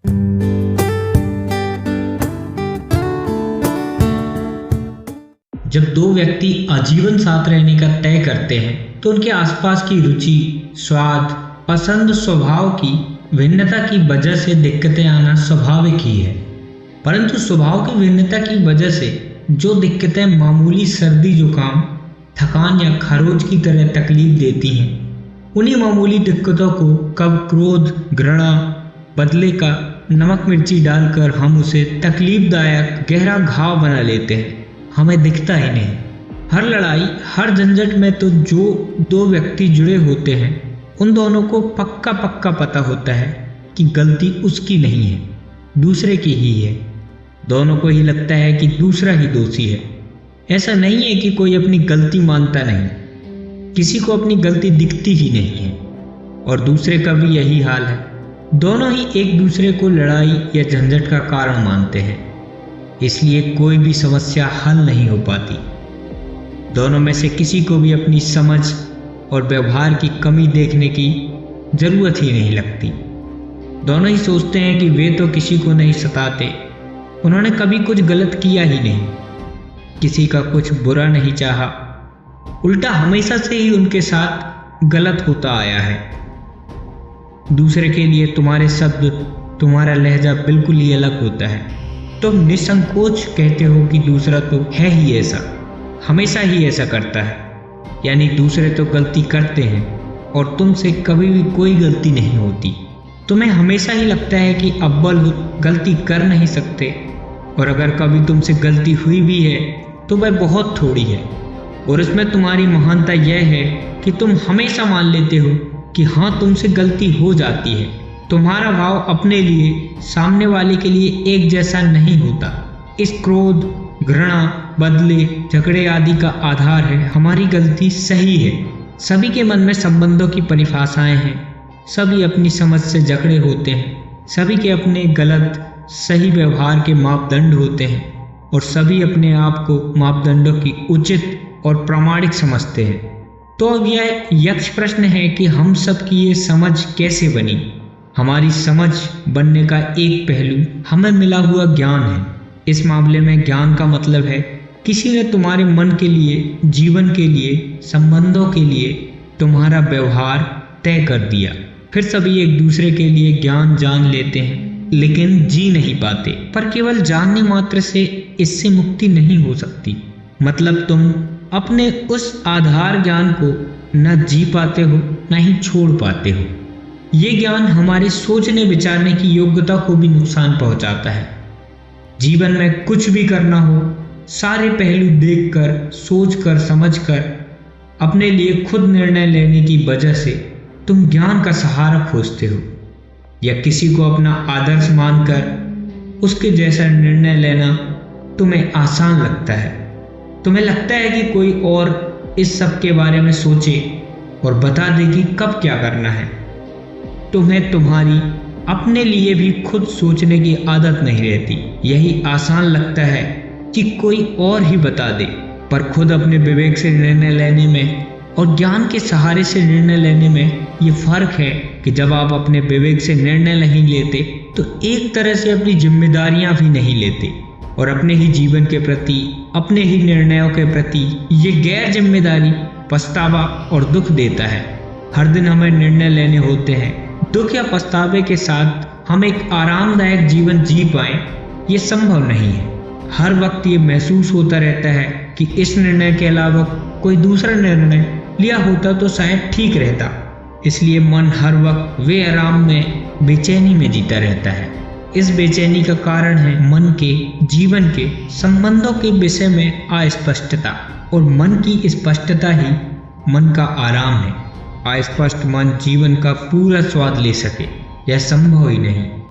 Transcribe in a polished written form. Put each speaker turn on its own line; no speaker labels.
जब दो व्यक्ति आजीवन साथ रहने का तय करते हैं तो उनके आसपास की रुचि, स्वाद, पसंद, स्वभाव की भिन्नता की वजह से दिक्कतें आना स्वाभाविक ही है। परंतु स्वभाव की भिन्नता की वजह से जो दिक्कतें मामूली सर्दी जुकाम, थकान या खरोच की तरह तकलीफ देती हैं, उन्हीं मामूली दिक्कतों को कब क्रोध, घृणा, बदले का नमक मिर्ची डालकर हम उसे तकलीफदायक गहरा घाव बना लेते हैं। हमें दिखता ही नहीं। हर लड़ाई, हर झंझट में तो जो दो व्यक्ति जुड़े होते हैं उन दोनों को पक्का पक्का पता होता है कि गलती उसकी नहीं है, दूसरे की ही है। दोनों को ही लगता है कि दूसरा ही दोषी है। ऐसा नहीं है कि कोई अपनी गलती मानता नहीं, किसी को अपनी गलती दिखती ही नहीं है। और दूसरे का भी यही हाल है। दोनों ही एक दूसरे को लड़ाई या झंझट का कारण मानते हैं, इसलिए कोई भी समस्या हल नहीं हो पाती। दोनों में से किसी को भी अपनी समझ और व्यवहार की कमी देखने की जरूरत ही नहीं लगती। दोनों ही सोचते हैं कि वे तो किसी को नहीं सताते, उन्होंने कभी कुछ गलत किया ही नहीं, किसी का कुछ बुरा नहीं चाहा, उल्टा हमेशा से ही उनके साथ गलत होता आया है। दूसरे के लिए तुम्हारे शब्द, तुम्हारा लहजा बिल्कुल ही अलग होता है। तुम निसंकोच कहते हो कि दूसरा तो है ही ऐसा, हमेशा ही ऐसा करता है, यानी दूसरे तो गलती करते हैं और तुमसे कभी भी कोई गलती नहीं होती। तुम्हें हमेशा ही लगता है कि अव्वल गलती कर नहीं सकते, और अगर कभी तुमसे गलती हुई भी है तो वह बहुत थोड़ी है। और इसमें तुम्हारी महानता यह है कि तुम हमेशा मान लेते हो कि हाँ, तुमसे गलती हो जाती है। तुम्हारा भाव अपने लिए, सामने वाले के लिए एक जैसा नहीं होता। इस क्रोध, घृणा, बदले, झगड़े आदि का आधार है हमारी गलती सही है। सभी के मन में संबंधों की परिभाषाएं हैं, सभी अपनी समझ से झगड़े होते हैं, सभी के अपने गलत सही व्यवहार के मापदंड होते हैं, और सभी अपने आप को मापदंडों की उचित और प्रामाणिक समझते हैं। तो अब यह यक्ष प्रश्न है कि हम सब की ये समझ कैसे बनी। हमारी समझ बनने का एक पहलू हमें मिला हुआ ज्ञान है। इस मामले में ज्ञान का मतलब है किसी ने तुम्हारे मन के लिए, जीवन के लिए, संबंधों के लिए तुम्हारा व्यवहार तय कर दिया। फिर सभी एक दूसरे के लिए ज्ञान जान लेते हैं, लेकिन जी नहीं पाते। पर केवल जानने मात्र से इससे मुक्ति नहीं हो सकती। मतलब तुम अपने उस आधार ज्ञान को न जी पाते हो, न ही छोड़ पाते हो। ये ज्ञान हमारे सोचने विचारने की योग्यता को भी नुकसान पहुंचाता है। जीवन में कुछ भी करना हो, सारे पहलू देखकर, सोचकर, समझकर अपने लिए खुद निर्णय लेने की वजह से तुम ज्ञान का सहारा खोजते हो, या किसी को अपना आदर्श मानकर उसके जैसा निर्णय लेना तुम्हें आसान लगता है। तुम्हें लगता है कि कोई और इस सब के बारे में सोचे और बता दे कि कब क्या करना है। तुम्हें तुम्हारी अपने लिए भी खुद सोचने की आदत नहीं रहती। यही आसान लगता है कि कोई और ही बता दे, पर खुद अपने विवेक से निर्णय लेने में और ज्ञान के सहारे से निर्णय लेने में ये फर्क है कि जब आप अपने विवेक से निर्णय नहीं लेते तो एक तरह से अपनी जिम्मेदारियां भी नहीं लेते, और अपने ही जीवन के प्रति, अपने ही निर्णयों के प्रति ये गैर जिम्मेदारी पछतावा और दुख देता है। हर दिन हमें निर्णय लेने होते हैं। दुख या पछतावे के साथ हम एक आरामदायक जीवन जी पाएं, ये संभव नहीं है। हर वक्त ये महसूस होता रहता है कि इस निर्णय के अलावा कोई दूसरा निर्णय लिया होता तो शायद ठीक रहता। इसलिए मन हर वक्त वे आराम में, बेचैनी में जीता रहता है। इस बेचैनी का कारण है मन के, जीवन के, संबंधों के विषय में अस्पष्टता, और मन की स्पष्टता ही मन का आराम है। अस्पष्ट मन जीवन का पूरा स्वाद ले सके, यह संभव ही नहीं।